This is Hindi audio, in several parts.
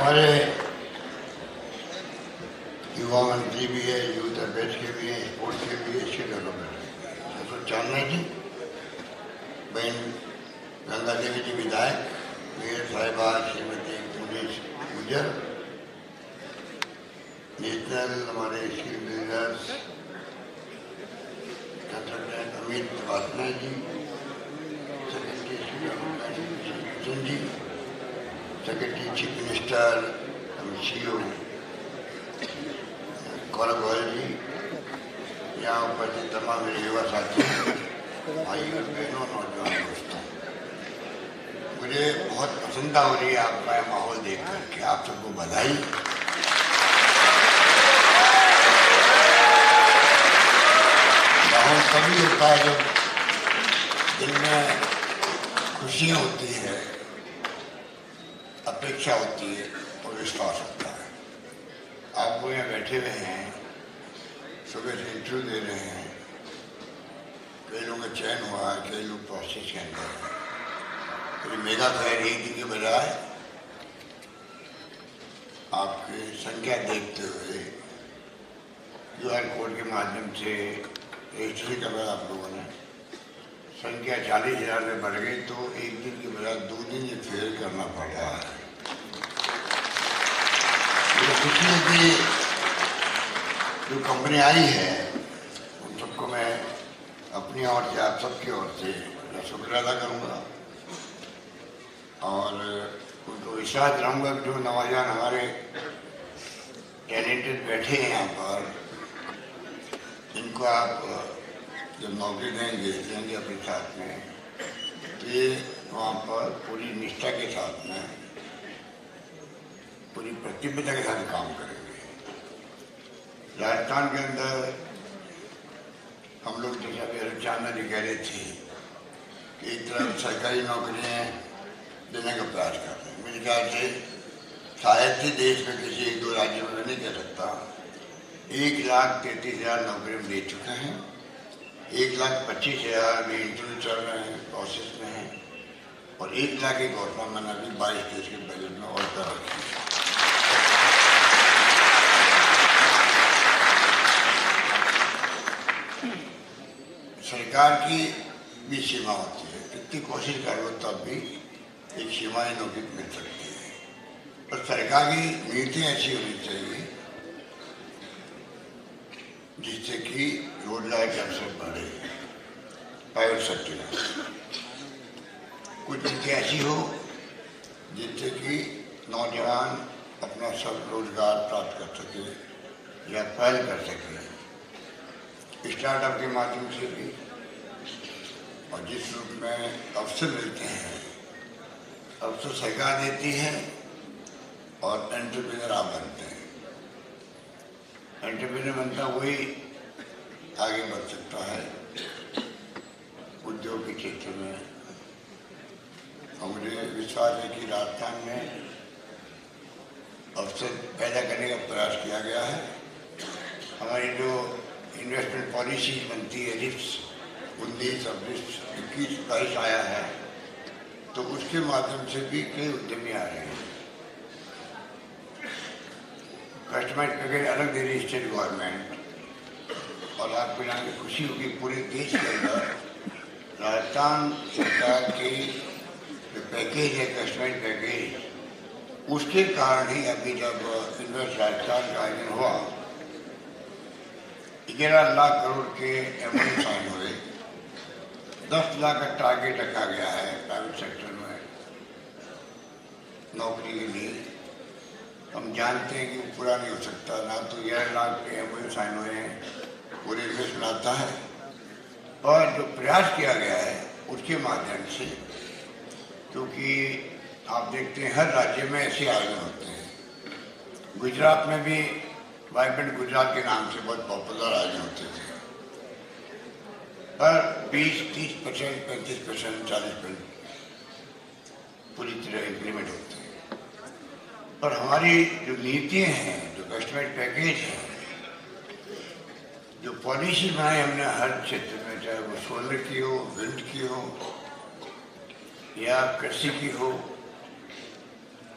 हमारे युवा मंत्री भी है, यूथ अफेयर्स के भी हैं, स्पोर्ट्स के भी है, स्किल डेवलपमेंट के भी है। तो चांदना जी, बहन गंगा देवी जी विधायक, मेयर साहिबा श्रीमती पुलिस गुजर, नेशनल हमारे स्किल बिल्डर्स कंसल्टेंट अमित वासना जी, सेक्रेटरी स्किल डेवलपमेंट जी, secretary chief minister CO Gaurav Goyal जी, यहाँ उपस्थित तमाम मेरे युवा साथी, भाई और बहनों, नौजवान दोस्तों, मुझे बहुत पसंद हो रही है आपका माहौल देख करके। आप सबको बधाई। माहौल तभी होता है जब दिल में खुशियाँ होती है, अपेक्षा होती है और विश्वास होता है। आप वो यहाँ बैठे हुए हैं, सुबह से इंटरव्यू दे रहे हैं, कई लोगों का चयन हुआ है, कई लोग प्रोसेस के अंदर हैं। तो मेगा खैर एक दिन के बजाय आपकी संख्या देखते हुए QR कोड के माध्यम से रजिस्ट्री करवाया आप लोगों ने, संख्या 40,000 में बढ़ गई, तो एक दिन के बजाय 2 दिन ये फेल करना पड़ रहा है। खुशी है कि जो कंपनी आई है उन सबको मैं अपनी ओर से, आप सबकी ओर से शुक्रिया अदा करूँगा और उनको विश्वास दिलाऊँगा जो नौजवान हमारे टैलेंटेड बैठे हैं यहाँ पर, इनको आप जब नौकरी देंगे अपने साथ में, तो ये वहाँ पर पूरी निष्ठा के साथ में, पूरी प्रतिबद्धता के साथ काम करेंगे। राजस्थान के अंदर हम लोग जैसे अभी चांदना जी कह रहे थे कि एक तरफ सरकारी नौकरियाँ देने का प्रयास कर रहे हैं। मेरे ख्याल से शायद ही देश में किसी 1-2 राज्यों में नहीं कह सकता, 1,33,000 नौकरी दे चुके हैं, 1,25,000 भी इंटरव्यू चल रहे हैं, प्रोसेस में हैं, और 1 लाख की घोषणा मैंने अभी 22 देश के बजट में और कर रखी है। सरकार की भी सीमा होती है, कितनी कोशिश कर लो तब भी एक सीमाएं नौकरी मिल सकती है, पर सरकार की नीतियाँ ऐसी होनी चाहिए जिससे कि रोजगार के अवसर बढ़े। प्राइवेट सेक्टर में कुछ नीति ऐसी हो जिससे कि नौजवान अपना सब रोजगार प्राप्त कर सके या पहल कर सके, स्टार्टअप के माध्यम से भी, और जिस रूप में अवसर मिलते हैं, अवसर सरकार देती है और एंटरप्रेन्योर आप बनते हैं। एंटरप्रेन्योर बनता वही आगे बढ़ सकता है उद्योग के क्षेत्र में। और मुझे विश्वास है कि राजस्थान में अवसर पैदा करने का प्रयास किया गया है। हमारी जो इन्वेस्टमेंट पॉलिसी बनती है, रिप्स 19 और रिप्स 21 आया है, तो उसके माध्यम से भी कई उद्यमी आ रहे हैं। कस्टमाइज पैकेज अलग दे रही स्टेट गवर्नमेंट, और आपको जान के खुशी होगी पूरे देश के अंदर राजस्थान सरकार की जो पैकेज है, कस्टमाइज पैकेज, उसके कारण ही अभी जब इन्वेस्ट राजस्थान का आयोजन हुआ, 11 लाख करोड़ के MOU साइन हुए, 10 लाख का टारगेट रखा गया है प्राइवेट सेक्टर में नौकरी के लिए। हम जानते हैं कि वो पूरा नहीं हो सकता, ना तो 11 लाख के MOU साइन हुए हैं, पूरे देश में आता है, और जो प्रयास किया गया है उसके माध्यम से, क्योंकि आप देखते हैं हर राज्य में ऐसे आयोजन होते हैं। गुजरात में भी वाइब्रेंट गुजरात के नाम से बहुत पॉपुलर आयोजन होते थे, पर 20-30%, 35%, 40% पूरी तरह इम्प्लीमेंट होते हैं। पर हमारी जो नीतियाँ हैं, जो कस्टमाइज पैकेज है, जो पॉलिसी बनाई हमने हर क्षेत्र में, चाहे वो सोलर की हो, विंड की हो या कृषि की हो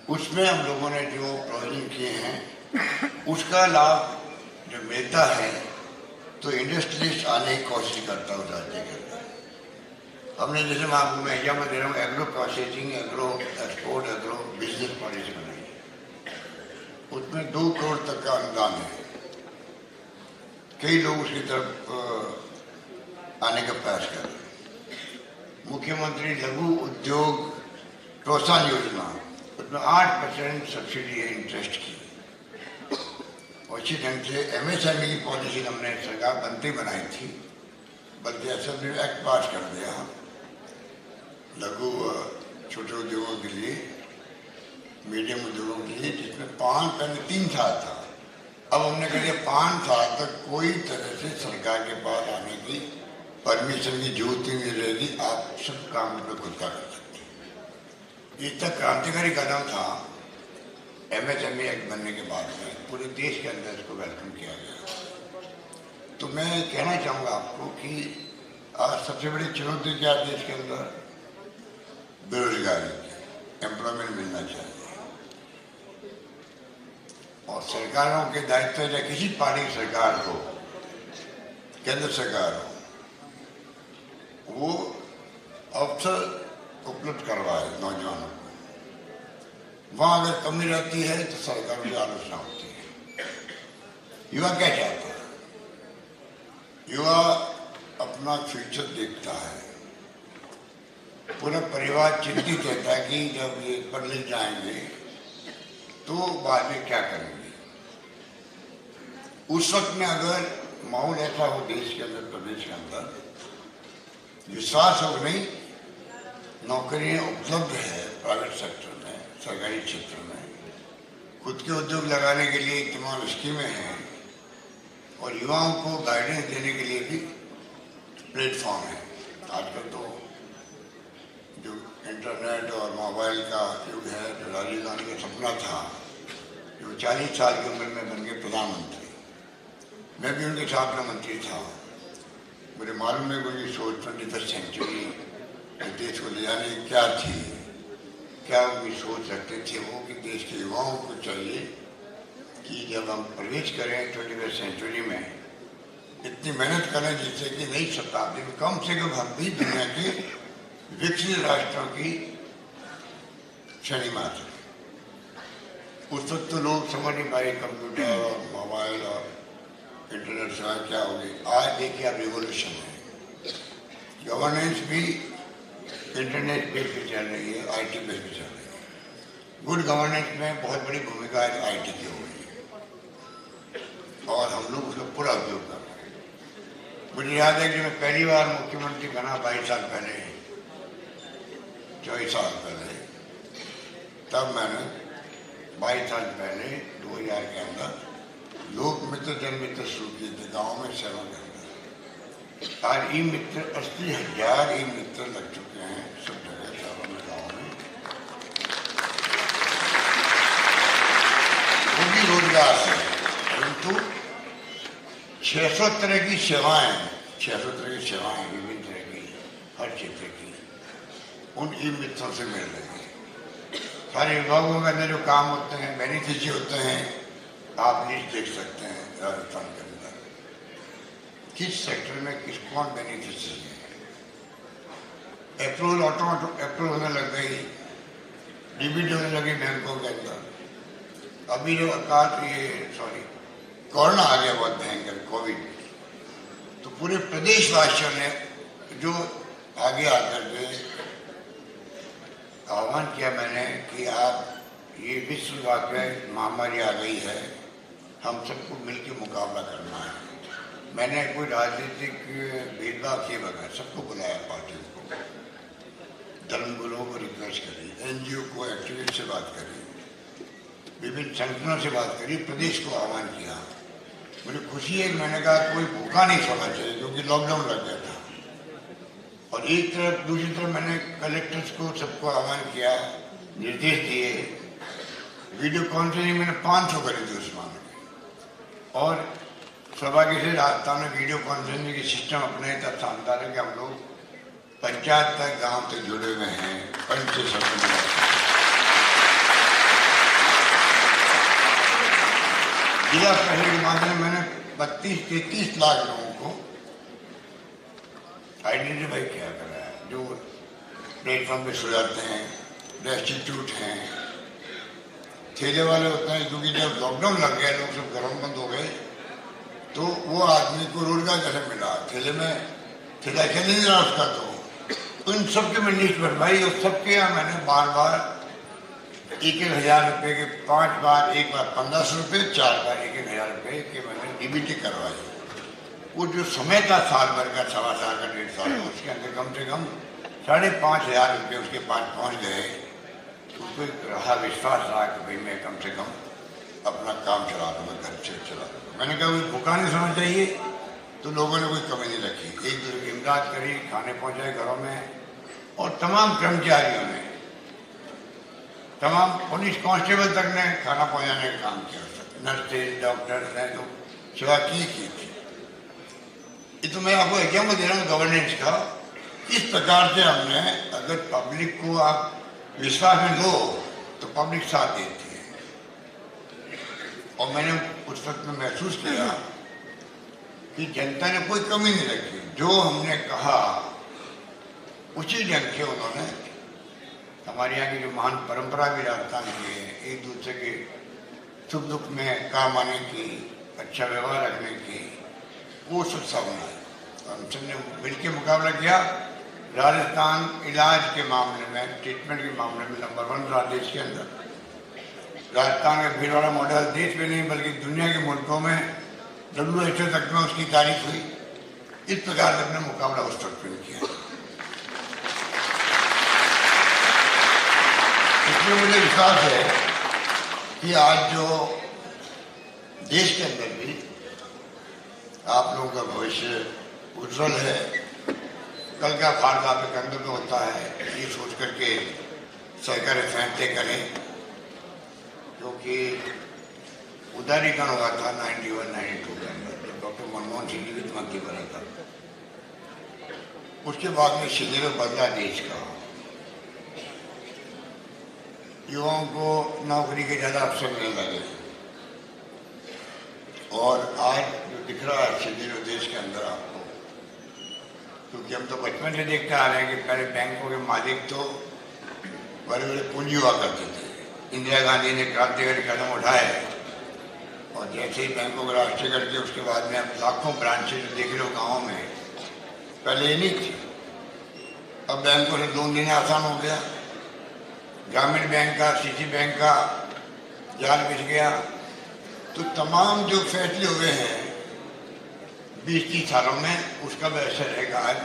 उसमें हम लोगों ने जो प्रोविजन किए हैं उसका लाभ जो मिलता है तो इंडस्ट्रियलिस्ट आने की कोशिश करता है उस राज्य के अंदर। हमने जैसे मैं आपको मैं एग्जाम्पल दे रहा हूँ, agro processing, agro export, agro business policy बनाई, उसमें 2 करोड़ तक का अनुदान है। कई लोग उसकी तरफ आने का प्रयास कर रहे हैं। मुख्यमंत्री लघु उद्योग प्रोत्साहन योजना, उसमें 8% सब्सिडी है इंटरेस्ट की। और इसी ढंग से MSME की पॉलिसी हमने सरकार बनते बनाई थी, बल्कि असेंबली में एक्ट पास कर दिया लघु छोटे उद्योगों के लिए, मीडियम उद्योगों के लिए, जिसमें पहले 3 साल था। अब हमने कह दिया 5 साल तक कोई तरह से सरकार के पास आने की परमिशन की जरूरत ही नहीं रहेगी, आप सब काम अपने खुद का कर सकते हैं। ये तक क्रांतिकारी कदम था MSME एक्ट बनने के बाद में, पूरे देश के अंदर इसको वेलकम किया गया। तो मैं कहना चाहूँगा आपको कि आज सबसे बड़ी चुनौती क्या देश के अंदर? बेरोजगारी, एम्प्लॉयमेंट मिलना चाहिए। और सरकारों के दायित्व है, किसी पार्टी की सरकार हो, केंद्र सरकार हो, वो अवसर उपलब्ध करवाए नौजवानों को। वहां अगर कमी रहती है तो सरकार की आलोचना होती है। युवा क्या चाहता है? युवा अपना फ्यूचर देखता है, पूरा परिवार चिंतित रहता है कि जब ये पढ़ लिख जाएंगे तो बाद में क्या करेंगे। उस वक्त में अगर माहौल ऐसा हो देश के अंदर, प्रदेश के अंदर, विश्वास हो नहीं, नौकरियां उपलब्ध है प्राइवेट सेक्टर में, सरकारी क्षेत्र में, खुद के उद्योग लगाने के लिए तमाम स्कीमें हैं, और युवाओं को गाइडेंस देने के लिए भी प्लेटफॉर्म है। आजकल तो जो इंटरनेट और मोबाइल का युग है, जो राजीव गांधी का सपना था, जो 40 साल की उम्र में बन गए प्रधानमंत्री, मैं भी उनके साथ में मंत्री था। मुझे मालूम है कि उनकी सोच 21st सेंचुरी देश को ले जाने की क्या थी, क्या उनकी सोच रखते थे वो, कि देश के युवाओं को चाहिए कि जब हम प्रवेश करें 21st सेंचुरी में, इतनी मेहनत करें जिससे कि नई शताब्दी में कम से कम हम भी दुनिया के विकसित राष्ट्रों की श्रेणी में आ सकें। उस वक्त तो लोग समझ नहीं पाए कंप्यूटर और मोबाइल और इंटरनेट से क्या हो गई। आज देखिए अब रिवोल्यूशन है, गवर्नेंस भी इंटरनेट बेस पे चल रही है, IT बेस पे चल रही है। गुड गवर्नेंस में बहुत बड़ी भूमिका IT की हो गई है और हम लोग उसका पूरा उपयोग कर रहे हैं। मुझे याद है कि मैं पहली बार मुख्यमंत्री बना 22 साल पहले, 24 साल पहले, तब मैंने 22 साल पहले 2000 के अंदर लोक मित्र जन मित्र शुरू किए थे गाँव में, शहरों के अंदर। आज ई मित्र 80,000 ई मित्र लग चुके हैं सब जगह, शहरों में, गाँव में। वो भी रोजगार है, परंतु 600 तरह की सेवाएं, 600 तरह की सेवाएं विभिन्न तरह की, हर क्षेत्र की, उन ई मित्रों से मिल रही है। सारे विभागों के अंदर जो काम होते हैं, बेनिफिशियरी होते हैं, आप लिस्ट देख सकते हैं राजस्थान के अंदर किस सेक्टर में किस कौन बेनिफिशियरी है। अप्रूवल ऑटोमेटिक अप्रूव होने लग गई, डीबीटी होने लगी बैंकों के अंदर। अभी जो कोरोना आ गया बहुत भयंकर, कोविड, तो पूरे प्रदेशवासियों ने जो आगे आकर के आह्वान किया मैंने कि आप, ये विश्व व्यापी महामारी आ गई है, हम सबको मिलकर मुकाबला करना है। मैंने कोई राजनीतिक भेदभाव किए बगैर सबको बुलाया, पार्टियों को, धर्मगुरुओं को रिक्वेस्ट करी, NGO को, एक्टिविस्ट से बात करी, विभिन्न संगठनों से बात करी, प्रदेश को आह्वान किया। मुझे खुशी है कि मैंने कहा कोई भूखा नहीं सोना चाहिए, क्योंकि लॉकडाउन लग गया था। और एक तरफ, दूसरी तरफ मैंने कलेक्टर्स को सबको आह्वान किया, निर्देश दिए। वीडियो कॉन्फ्रेंसिंग मैंने 500 करी थी उस मामले में, और सौभाग्य से राजस्थान में वीडियो कॉन्फ्रेंसिंग की सिस्टम अपने तक शानदार है कि हम लोग पंचायत तक, गांव तक जुड़े हुए हैं, पंच से शब्द जिला पहले के माध्यम में मैंने 32-33 लाख लोगों को आइडेंटिफाई किया करा है, जो प्लेटफॉर्म पे सो जाते हैं, डेस्टिट्यूट हैं, ठेले वाले होते हैं, क्योंकि जब लॉकडाउन लग गया, लोग सब घरों बंद हो गए, तो वो आदमी को रोजगार कैसे मिला? ठेले में ठेला चल नहीं रहा उसका, तो उन सबके मैं लिस्ट बनवाई और सबके यहाँ मैंने बार बार 1,000 रुपये के 5 बार, एक बार 1500 रुपये, 4 बार 1,000 रुपये के मैंने डीबीटी करवाई। वो जो समय था साल भर का, 1.25 साल का, 1.5 साल का, उसके अंदर कम से कम 5,500 रुपये उसके पास पहुँच गए। उसको रहा विश्वास रहा कि भाई मैं कम से कम अपना काम चला दूँगा, घर से चला दूँगा। मैंने कहा कोई भूखा नहीं सोना चाहिए, तो लोगों ने कोई कमी नहीं रखी, एक दूसरे की इमदाद करी, खाने पहुँचाए घरों में, और तमाम कर्मचारियों ने, तमाम पुलिस कांस्टेबल तक ने खाना पहुँचाने का काम किया, नर्सेज, डॉक्टर्स ने तो सेवा की थी। ये तो मैं आपको एग्जाम्पल दे रहा हूँ गवर्नेंस का। इस प्रकार से हमने, अगर पब्लिक को आप विश्वास में लो तो पब्लिक साथ देती है, और मैंने उस वक्त में महसूस किया कि जनता ने कोई कमी नहीं रखी, जो हमने कहा उसी ढंग से उन्होंने, हमारे यहाँ की जो महान परंपरा भी राजस्थान की है, एक दूसरे के सुख दुख में काम आने की, अच्छा व्यवहार रखने की, वो सब सामने आए। हम सबने मिलकर मुकाबला किया। राजस्थान इलाज के मामले में, ट्रीटमेंट के मामले में नंबर 1 रहा देश के अंदर। राजस्थान का भीलवाड़ा मॉडल देश में नहीं बल्कि दुनिया के मुल्कों में WHO तक में उसकी तारीफ हुई। इस प्रकार से अपने मुकाबला उस तक किया। इसलिए मुझे विश्वास है कि आज जो देश के अंदर भी आप लोगों का भविष्य उज्जवल है। कल का फायदा आपके कंधों में होता है, ये सोच करके सरकारी फैसले करें, क्योंकि उदारीकरण हुआ था 91-92 के अंदर, जब डॉक्टर मनमोहन सिंह जी वित्त मंत्री बना था। उसके बाद में शिविर बदला देश का, युवाओं को नौकरी के ज़्यादा अवसर मिलने लगे, और आज जो दिख रहा है शिविर देश के अंदर आपको, क्योंकि हम तो बचपन से देखते आ रहे हैं कि पहले बैंकों के मालिक तो बड़े बड़े पूंजी हुआ करते थे। इंदिरा गांधी ने क्रांतिकारी कदम उठाए, और जैसे ही बैंकों को राष्ट्रीय करके उसके बाद में अब लाखों ब्रांचेज देख रहे हो गाँव में, पहले ये नहीं थी। अब बैंकों से लोन देना आसान हो गया, ग्रामीण बैंक का, सिटी बैंक का जाल बिछ गया। तो तमाम जो फैसले हुए हैं 20-30 सालों में, उसका भी असर रहेगा। आज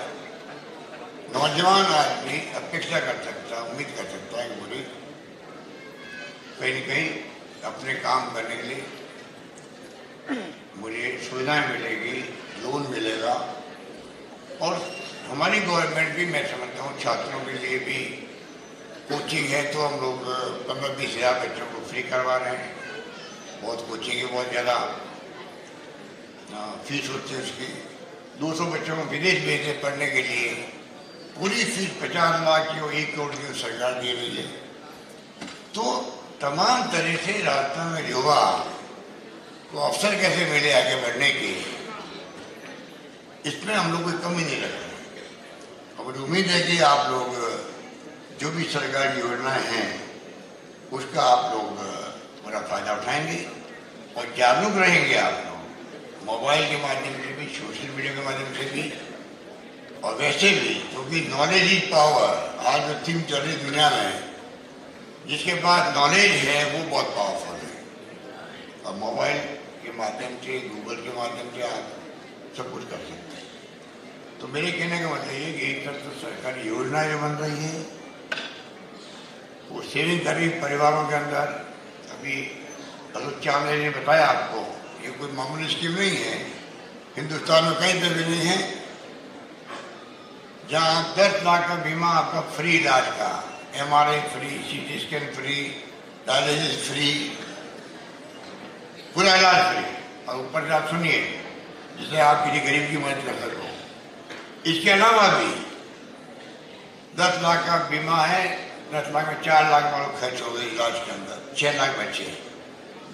नौजवान आदमी अपेक्षा कर सकता, उम्मीद कर सकता है कि मुझे कहीं न कहीं अपने काम करने के लिए मुझे सुविधाएं मिलेगी, लोन मिलेगा। और हमारी गवर्नमेंट भी, मैं समझता हूँ, छात्रों के लिए भी कोचिंग है, तो हम लोग 15-20 हज़ार बच्चों को फ्री करवा रहे हैं। बहुत कोचिंग है, बहुत ज़्यादा फीस होती है उसकी। 200 बच्चों को विदेश भेजे पढ़ने के लिए, पूरी फीस 50 लाख की और 1 करोड़ की सरकार दे रही है। तो तमाम तरह से राजस्थान में युवा को अवसर कैसे मिले आगे बढ़ने के, इसमें हम लोग कोई कमी नहीं रख रहे। और मुझे उम्मीद है कि आप लोग जो भी सरकारी योजनाएं हैं उसका आप लोग बड़ा फायदा उठाएंगे और जागरूक रहेंगे। आप लोग मोबाइल के माध्यम से भी, सोशल मीडिया के माध्यम से भी, और वैसे भी, क्योंकि नॉलेज इज पावर आज जो थीम चल रही दुनिया में, जिसके पास नॉलेज है वो बहुत पावरफुल है। और मोबाइल के माध्यम से, गूगल के माध्यम से आप सब कुछ कर सकते हैं। तो मेरे कहने का मतलब ये कि एक तरफ तो सरकारी योजनाएं जो बन रही है, वो सेविंग कर रही परिवारों के अंदर। अभी अरुण चावले ने बताया आपको, ये कोई मामूली स्कीम नहीं है, हिंदुस्तान में कहीं पर भी नहीं है जहाँ 10 लाख का बीमा आपका फ्री इलाज का, MRI free, CT scan free, dialysis free, पूरा इलाज फ्री। और ऊपर से आप सुनिए, जिससे आप किसी गरीब की मदद कर सको। इसके अलावा भी 10 लाख का बीमा है, 10 लाख में 4 लाख वालों खर्च हो गए इलाज के अंदर, 6 लाख बच्चे,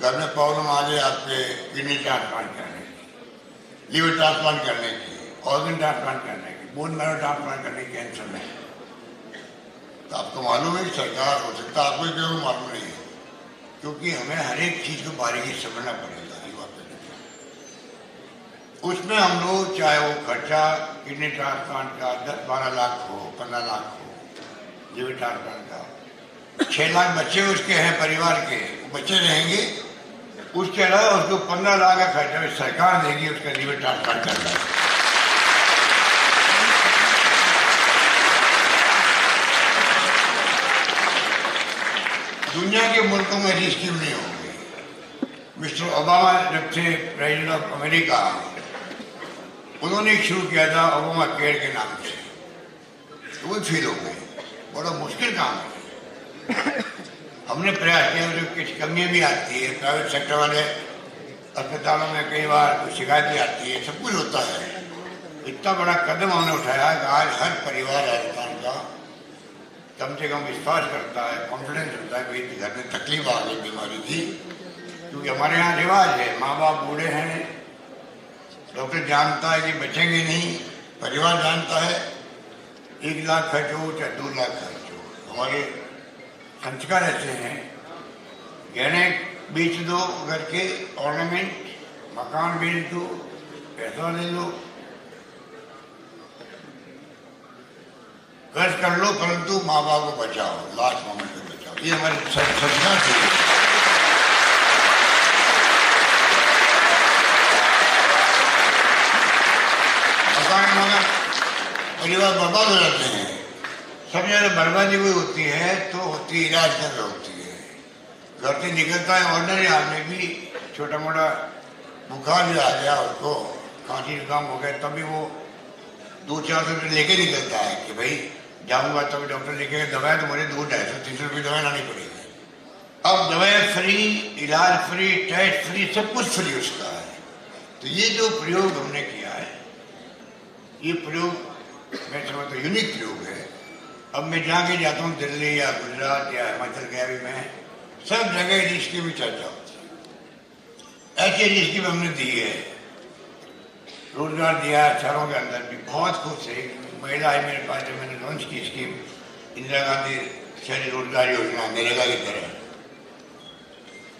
घर में प्रॉब्लम आ जाए आपके किडनी ट्रांसप्लांट करने की, लीवर ट्रांसप्लांट करने की, ऑर्गन ट्रांसप्लांट करने की, बोन मैरो ट्रांसप्लांट करने की, कैंसर में, तो आपको मालूम है कि सरकार हो सकता है आपको क्यों मालूम नहीं है, क्योंकि हमें हर एक चीज को बारीकी समझना पड़ेगा। उसमें हम लोग चाहे वो खर्चा किडनी ट्रांसप्लांट का 10-12 लाख हो, 15 लाख हो, लीवर ट्रांसप्लांट का 6 लाख बच्चे उसके हैं परिवार के, बच्चे रहेंगे, उसके अलावा उसको 15 लाख का खर्चा सरकार देगी उसका लीवर ट्रांसप्लांट करना। दुनिया के मुल्कों में ऐसी स्कीम नहीं होगी। मिस्टर ओबामा जब थे प्रेसिडेंट ऑफ अमेरिका, उन्होंने शुरू किया था ओबामा केयर के नाम से, तो वो फेल हो गए। बड़ा मुश्किल काम है। हमने प्रयास किया, जो कुछ कमियां भी आती है, प्राइवेट सेक्टर वाले अस्पतालों में कई बार कुछ शिकायत भी आती है, सब कुछ होता है। इतना बड़ा कदम हमने उठाया कि आज हर परिवार राजस्थान का कम से कम विश्वास करता है, कॉन्फिडेंस होता है कि घर में तकलीफ आ गई, बीमारी थी, क्योंकि हमारे यहाँ रिवाज है, माँ बाप बूढ़े हैं, डॉक्टर जानता है कि बचेंगे नहीं, परिवार जानता है 1 लाख खर्च हो चाहे 2 लाख खर्च हो। हमारे संस्कार ऐसे हैं, गहने बेच दो, घर के ऑर्नामेंट, मकान बेच दो, पैसा ले लो, कर्ज कर लो, परंतु माँ बाप को बचाओ, लास्ट मोमेंट में बचाओ। ये हमारे संस्कार थे। मगर परिवार बर्बाद हो जाते हैं। सब ज्यादा बर्बादी हुई होती है तो होती इलाज कर होती है। घर से निकलता है ऑर्डिनरी आदमी भी, छोटा मोटा बुखार भी आ गया, उसको खांसी जुकाम हो गया, तभी वो 200-400 रुपये लेके निकलता है कि भाई जाऊंगा तभी डॉक्टर लिखेगा दवाई, तो मुझे 200-250-300 रुपये दवाई लानी पड़ेगी। अब दवाई फ्री, इलाज फ्री, टेस्ट फ्री, सब कुछ फ्री उसका है। तो ये जो प्रयोग हमने किया है, ये प्रयोग मैं समझता हूँ यूनिक प्रयोग है। अब मैं जहाँ के जाता हूँ, दिल्ली या गुजरात या हिमाचल गया भी मैं, सब जगह इसकी भी चर्चा होती है। ऐसी स्कीम हमने दी है, रोजगार दिया है शहरों के अंदर भी, बहुत खुश है। महिला है मेरे पास, जब मैंने लॉन्च की स्कीम इंदिरा गांधी शहरी रोजगार योजना नरेगा की तरह,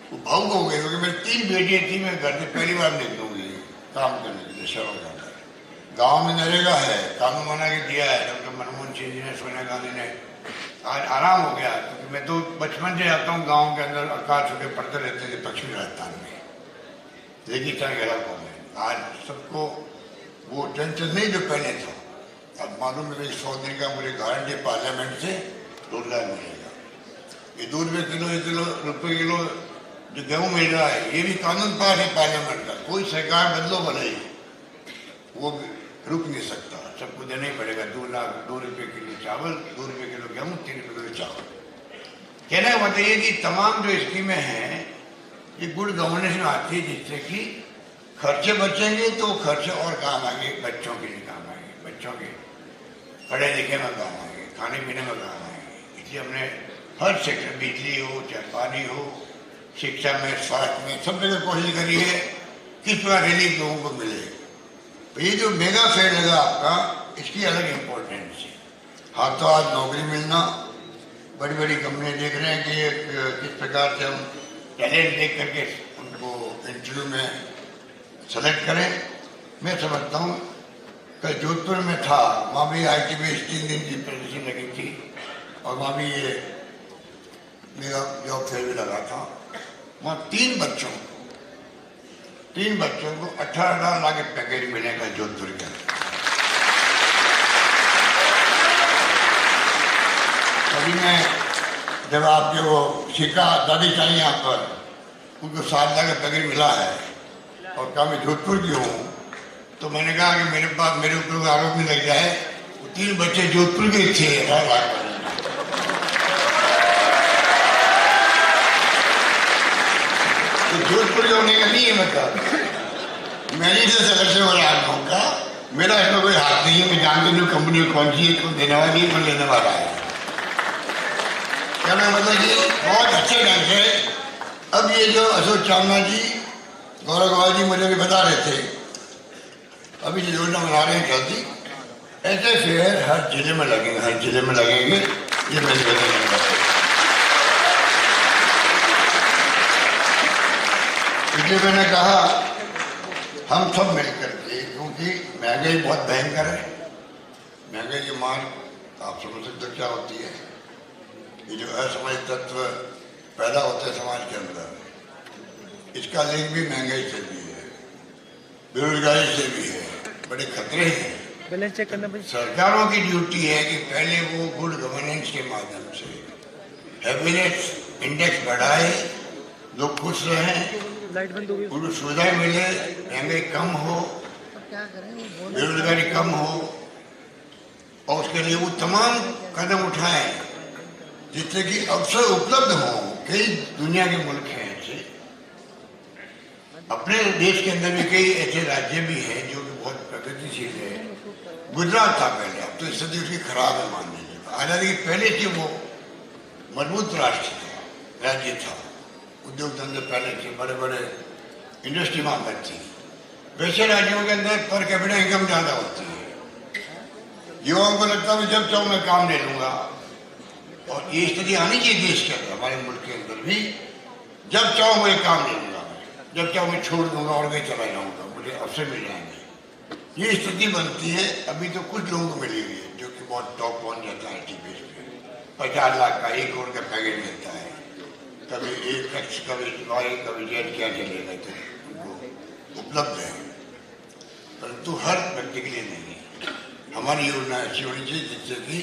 वो भावुक हो गए, क्योंकि मेरी 3 बेटियां थी, मैं घर से पहली बार निकलूंगी काम करने के लिए शहरों के अंदर। गाँव में नरेगा है, कानून बना के दिया है डॉक्टर मनमोहन सिंह जी ने, सोनिया गांधी ने, आज आराम हो गया। क्योंकि मैं तो बचपन से आता हूँ गाँव के अंदर, आकाश होकर पढ़ते रहते थे पश्चिमी राजस्थान में, रेगिस्तान के इलाकों में। आज सबको वो टेंशन नहीं जो पहले था। अब मालूम है 100 दिन का मुझे गारंटी पार्लियामेंट से रोजगार मिलेगा। ये 2 रुपये किलो, 1 किलो जो गेहूँ मिल रहा है, ये भी कानून पास है पार्लियामेंट का। कोई सरकार बदलो भले, वो रुक नहीं सकता, सबको देना ही पड़ेगा। 2 रुपये किलो चावल, 2 रुपये किलो गेहूँ, 3 रुपये किलो चावल। कहने का मतलब ये कि तमाम जो स्कीमें हैं ये गुड गवर्नेंस में आती है, जिससे कि खर्चे बचेंगे तो खर्चे और काम आएंगे, बच्चों के लिए काम आएंगे, बच्चों के पढ़े लिखे में काम आएंगे, खाने पीने में काम आएंगे। इसलिए हमने हर सेक्टर, बिजली हो चाहे पानी हो, शिक्षा में, स्वास्थ्य में, सब जगह कोशिश करी है किस प्रकार रिलीफ लोगों को मिले। तो ये जो मेगा फेयर लगा आपका, इसकी अलग इम्पोर्टेंस है। हाथों हाथ नौकरी मिलना, बड़ी बड़ी कंपनी देख रहे हैं कि किस प्रकार से हम टैलेंट देख करके उनको इंटरव्यू में सेलेक्ट करें। मैं समझता हूँ कल जोधपुर में था, वहाँ भी IT में 3 दिन की प्रदर्शनी लगी थी, और वहाँ भी ये मेरा जॉब फेयर भी लगा था। वहाँ 3 बच्चों को 18 लाख के पैकेज मिलेगा जोधपुर के अंदर। अभी मैं जब आपके वो शिका दादी चाहिए यहाँ पर, उनको 7 लाख का पैकेज मिला है, और कहा मैं जोधपुर की हूँ, तो मैंने कहा कि मेरे पास मेरे ऊपर आरोप नहीं लग जाए, वो 3 बच्चे जोधपुर के थे 18 लाख। तो जोधपुर के होने का नहीं है मतलब, मैंने से सिलेक्शन हो रहा है का, मेरा इसमें कोई हाथ नहीं है। मैं जानती हूँ कंपनी कौन सी है, कौन देने वाली है, कौन लेने वाला है। क्या मैं मतलब कि बहुत अच्छे ढंग से अब ये जो अशोक चावला जी, गौरव गवाई जी मुझे भी बता रहे थे, अभी जो योजना बना रहे हैं जल्दी, ऐसे फेयर हर जिले में लगेंगे, हर जिले में लगेंगे। ये मैं इसलिए मैंने कहा हम सब मिलकर के, क्योंकि महंगाई बहुत भयंकर है, महंगाई की मार आप समझ सकते हो क्या होती है। ये जो असामाजिक तत्व पैदा होते हैं समाज के अंदर, इसका लिंक भी महंगाई से भी है, बेरोजगारी से भी है, बड़े खतरे हैं। बैलेंस चेक करना भाई। सरकारों की ड्यूटी है कि पहले वो गुड गवर्नेंस के माध्यम से हैप्पीनेस इंडेक्स बढ़ाए, लोग खुश रहें, लाइट बंद हो गई, उनको सुविधाएं मिले, महंगाई कम हो, बेरोजगारी कम हो, और उसके लिए वो तमाम कदम उठाएं जिससे कि अवसर उपलब्ध हो। कई दुनिया के मुल्क हैं ऐसे, अपने देश के अंदर भी कई ऐसे राज्य भी हैं जो कि बहुत प्रगतिशील है। गुजरात था पहले, अब तो स्थिति उसकी खराब है मान लीजिए। आजादी के पहले से वो मजबूत राष्ट्र था, राज्य था, उद्योग धंधे पहले से बड़े बड़े इंडस्ट्री वहां पर थी। वैसे राज्यों के अंदर पर कैपिटा इनकम ज्यादा होती है। युवाओं को लगता है जब चाहूँ मैं काम ले लूंगा, और ये स्थिति आनी चाहिए देश के अंदर, हमारे मुल्क के अंदर भी। जब चाहूँ मैं काम ले लूंगा, जब चाहूँ मैं छोड़ दूंगा और मैं चला जाऊंगा, मुझे अवसर मिल जाएंगे। ये स्थिति बनती है। अभी तो कुछ लोगों को मिली हुई है जो कि बहुत टॉप पहुंच जाता है, टीपीएस पे 50 लाख का 1 करोड़ का पैकेज मिलता है, कभी 1 लक्ष, कभी वाई, कभी जेड, क्या चलेगा, तो उनको उपलब्ध है, परंतु हर व्यक्ति के लिए नहीं है। हमारी योजना ऐसी होनी चाहिए जिससे कि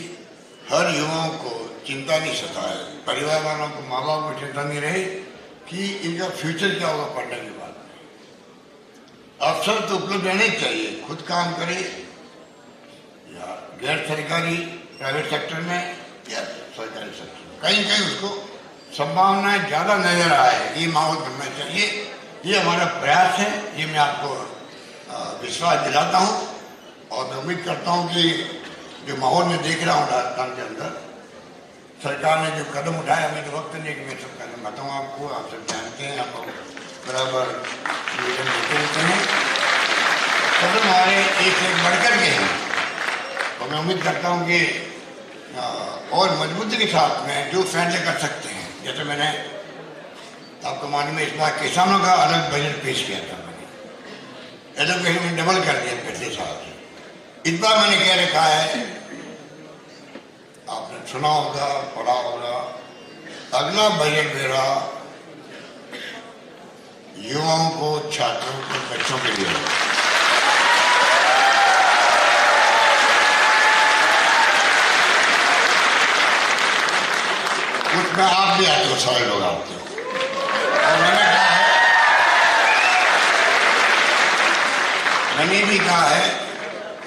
हर युवाओं को चिंता नहीं सताए, परिवार वालों को, माँ बाप को चिंता नहीं रहे कि इनका फ्यूचर क्या होगा पढ़ने के बाद। अवसर तो उपलब्ध रहने चाहिए, खुद काम करे या गैर सरकारी प्राइवेट सेक्टर में या सरकारी सेक्टर में, कहीं कहीं उसको संभावनाएं ज्यादा नजर आए, ये माहौल बनना चाहिए। ये हमारा प्रयास है, ये मैं आपको विश्वास दिलाता हूँ, और मैं उम्मीद करता हूँ कि जो माहौल में देख रहा हूँ राजस्थान के अंदर, सरकार ने जो कदम उठाया, अभी तो वक्त नहीं कि मैं सब कदम बताऊँ आपको, आप सब जानते हैं, आप बराबर निवेदन देते रहते हैं। कदम हमारे एक बढ़कर के हैं, और मैं उम्मीद करता हूँ कि और मजबूती के साथ में जो फैसले कर सकते हैं। जैसे मैंने आपको मालूम है, इस बार किसानों का अलग बजट पेश किया था, मैंने एलोकेशन डबल कर दिया पिछले साल से। इस बार मैंने क्या रखा है, आपने सुना होगा, पढ़ा होगा, अगला बजट मेरा युवाओं को, छात्रों को, बच्चों के लिए। उसमें आप भी आते हो, सारे लोग आते हो, और मैंने भी कहा है,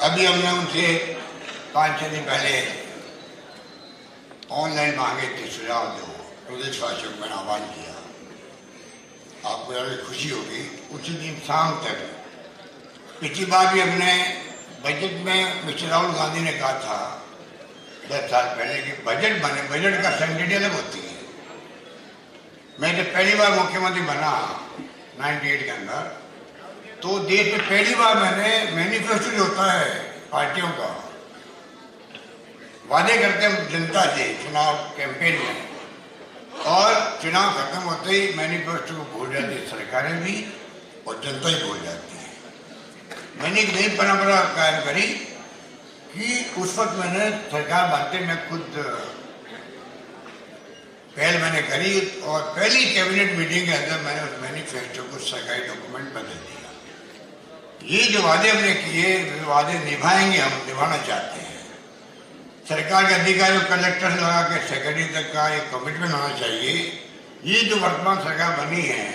अभी हमने उनसे 5-6 दिन पहले ऑनलाइन मांगे थे सुझाव दो, प्रदेशवासियों को मैंने आह्वान किया, आपको यार खुशी होगी। उसी दिन शाम तक, पिछली बार भी हमने बजट में मिस्टर राहुल गांधी ने कहा था 10 साल पहले कि बजट बने, बजट का संगठन अलग होती है। मैं जब पहली बार मुख्यमंत्री बना 98 के अंदर, तो देश में पहली बार मैंने मैनिफेस्टो जो होता है पार्टियों का, वादे करते हैं जनता से चुनाव कैंपेन में, और चुनाव खत्म होते ही मैनिफेस्टो को भूल जाती है सरकारें भी, और जनता ही भूल जाती है। मैंने एक नई परंपरा कायम करी कि उस वक्त मैंने सरकार बातें मैं खुद पहल मैंने करी, और पहली कैबिनेट मीटिंग के अंदर मैंने उस मैनिफेस्टो को सरकारी डॉक्यूमेंट बदल दिया। ये जो वादे हमने किए, वादे निभाएंगे, हम निभाना चाहते हैं। सरकार के अधिकारियों, कलेक्टर से लगा के सेक्रेटरी तक का एक कमिटमेंट होना चाहिए। ये जो वर्तमान सरकार बनी है,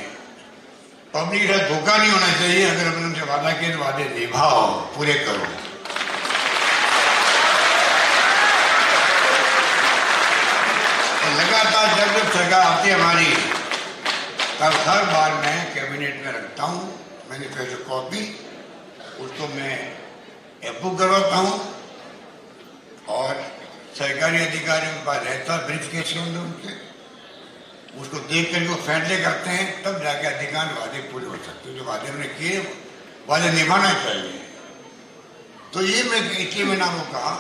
पब्लिक का धोखा नहीं होना चाहिए। अगर हमने उनसे वादा किए तो वादे निभाओ, पूरे करो। लगातार जब जब सरकार आती है हमारी, तब हर बार मैं कैबिनेट में रखता हूँ मैनिफेस्टो कॉपी, उसको मैं अप्रूव करवाता हूँ, और सरकारी अधिकारियों के पास रहता ब्रीफकेस के अंदर उनके, उसको देख कर वो फैसले करते हैं, तब जाके अधिकांश वादे पूरे हो सकते हैं। जो वादे हमने किए वादे निभाना चाहिए। तो ये मैं इसलिए मैंने आपको कहा,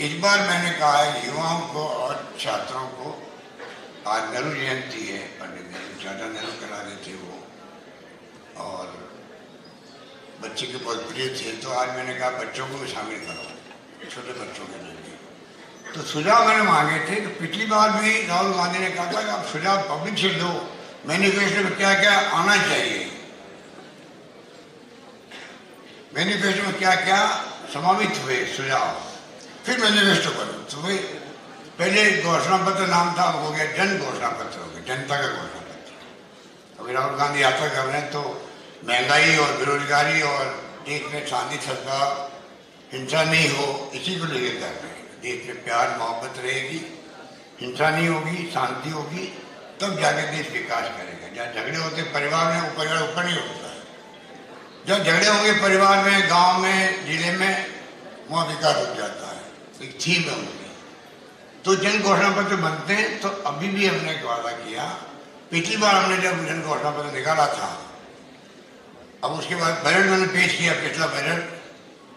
इस बार मैंने कहा है युवाओं को और छात्रों को, आज नेहरू जयंती है, पंडित जवाहरलाल नेहरू करा देते वो, और बच्चे के बहुत प्रिय थे, तो आज मैंने कहा बच्चों को भी शामिल करो, छोटे बच्चों के लिए। तो सुझाव मैंने मांगे थे। तो पिछली बार भी राहुल गांधी ने कहा था कि आप सुझाव पब्लिक से दो, मैनिफेस्टो में क्या क्या आना चाहिए, मैनिफेस्टो में क्या क्या समावित हुए सुझाव, फिर मैनिफेस्टो करो। तो भाई पहले घोषणा पत्र नाम था, हो गया जन घोषणा पत्र, हो गया जनता का घोषणा पत्र। अभी राहुल गांधी यात्रा कर रहे हैं तो महंगाई और बेरोजगारी और देश में शांति सरकार, हिंसा नहीं हो, इसी को लेकर कर रहे हैं। देश में प्यार मोहब्बत रहेगी, हिंसा नहीं होगी, शांति होगी, तब जाके देश विकास करेगा। जहाँ झगड़े होते परिवार में, वो परिवार ऊपर नहीं होता है। जब झगड़े होंगे परिवार में, गांव में, जिले में, वहाँ विकास हो जाता है। एक थीम है उनकी। तो जन घोषणा पत्र बनते हैं। तो अभी भी हमने वादा किया, पिछली बार हमने जब जन घोषणा पत्र निकाला था, अब उसके बाद बजट मैंने पेश किया, पिछला बजट,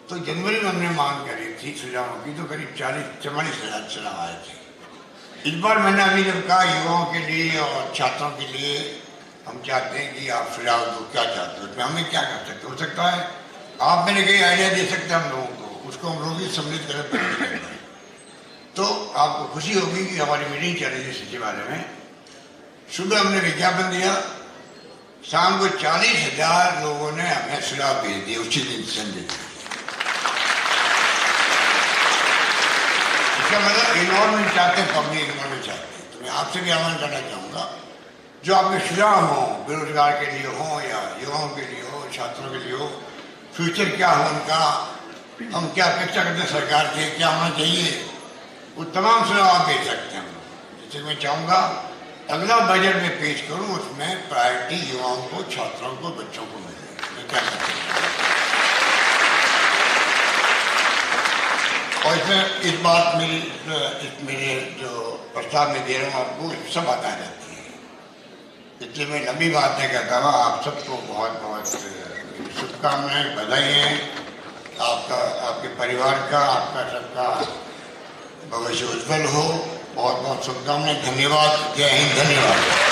तो जनवरी में हमने मांग करी थी सुझावों की, तो करीब 40-44 हजार सुझाव आए थे। इस बार मैंने अभी जब कहा युवाओं के लिए और छात्रों के लिए हम चाहते हैं कि आप सुझाव दो, क्या चाहते हो, हमें क्या कर सकते हो सकता है आप मैंने कई आइडिया दे सकते हैं हम लोगों को, उसको हम लोग भी सम्मिलित करें। तो आपको खुशी होगी कि हमारी मीटिंग चल रही थी सचिवालय में, सुबह हमने विज्ञापन दिया, शाम को 40,000 लोगों ने हमें सुझाव भेज दिए उसी दिन संडे। इसका मतलब इन्वॉल्वमेंट चाहते हैं, पब्लिक इन्वॉल्वमेंट चाहते हैं। तो मैं आपसे भी आह्वान करना चाहूँगा, जो आपके सुझाव हों, बेरोजगार के लिए हो या युवाओं के लिए हो, छात्रों के लिए हो, फ्यूचर क्या हो उनका, हम क्या अपेक्षा करते हैं सरकार से, क्या होना चाहिए, वो तमाम सुझाव आप दे सकते हैं। जैसे मैं चाहूँगा अगला बजट में पेश करूँ, उसमें प्रायोरिटी युवाओं को, छात्रों को, बच्चों को मिले। मैं क्या करता हूँ और इसमें इस बात मेरे जो प्रस्ताव में दे रहा हूँ आपको, सब आता जाती है। इसलिए मैं लंबी बात नहीं करता हूँ। आप सबको बहुत बहुत शुभकामनाएं, बधाई हैं, आपका, आपके परिवार का, आपका सबका भविष्य उज्जवल हो। बहुत बहुत शुभकामनाएं। धन्यवाद। जय हिंद। धन्यवाद।